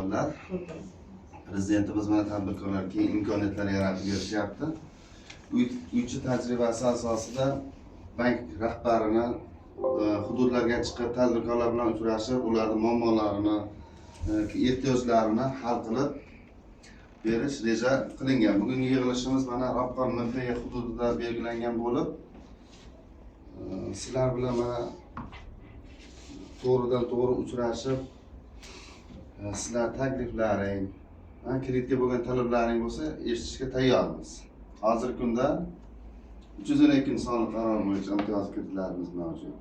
ayollar. Prezidentimiz mana tadbirkorlarga keng imkoniyatlar yaratib berishyapti. Uychi tajribasi asosida bank rahbarini hududlarga chiqib tadbirkorlar bilan uchrashib, ularning muammolarini, ehtiyojlarini hal qilib berish reja qilingan. Bugungi yig'ilishimiz mana Ropqon MFY hududida belgilangan bo'lib, sizlar bilan mana to'g'ridan to'g'ri uchrashib, sizlar takliflaring, kreditga bo'lgan talablaring bo'lsa eshitishga tayyormiz. Hozirgi kunda 312 sonli qaror bo'yicha imtiyoz kreditlarimiz mavjud.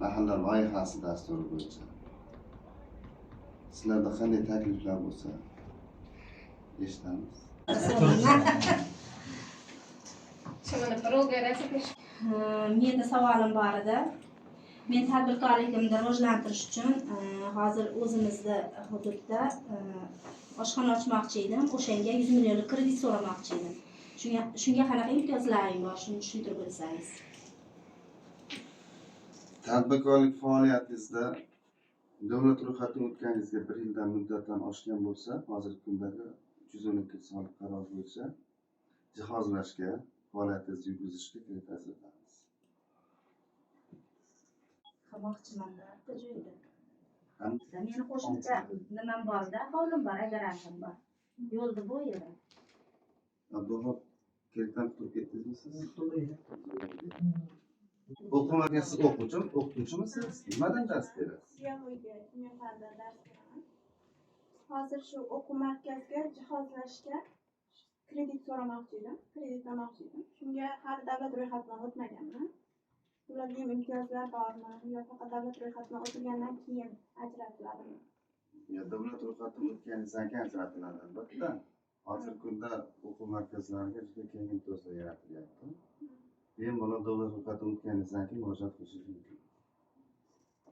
Mahalla loyihasi dasturi bo'yicha. Sizlarda qanday takliflar bo'lsa eshitamiz. Menda savolim bor edi. Men tadbirkorligimni rivojlantirish uchun hozir o'zimizda hududda oshxona ochmoqchi edim. O'shanga 100 millionlik kredit so'ramoqchi edim. Shunga qanaqa imtiyozlaring bor, shuni tushuntirib o'tsangiz. Tadbirkorlik faoliyatingizda davlat ro'yxatidan o'tganingizga 1 yildan muddatdan oshgan bo'lsa, hozirgi kundagi 312 sonli qaror bo'yicha jihozlashga, faoliyatingizni yurgizishga kredit ajratamiz. Qilmoqchiman-da, bitta joyda. Meni qo'shimcha nimam bor-da, hovlim bor, garajim bor. Yo'lda bo'yida. Abdulla, kreditdan qutulib ketdingizmi siz? O'qimagan siz o'qituvchimisiz? Nimadan dars berasiz? Biologiya, kimyo fanida dars beraman. Hozir shu o'quv markaziga jihozlashga kredit so'ramoqchi edim, kreditlamoqchi edim. Shunga hali davlat ro'yxatidan o'tmaganman. Ularga ham imtiyozlar bormi yo faqat davlat ro'yxatidan o'tilgandan keyin ajratiladimi? Ya davlat ro'yxatidan o'tganingizdan keyin ajratiladi albatta. Hozirgi kunda o'quv markazlariga juda keng imtiyozlar yaratilyapti. Bemalol davlat ro'yxatidan o'tganingizdan keyin murojaat qilishingiz mumkin.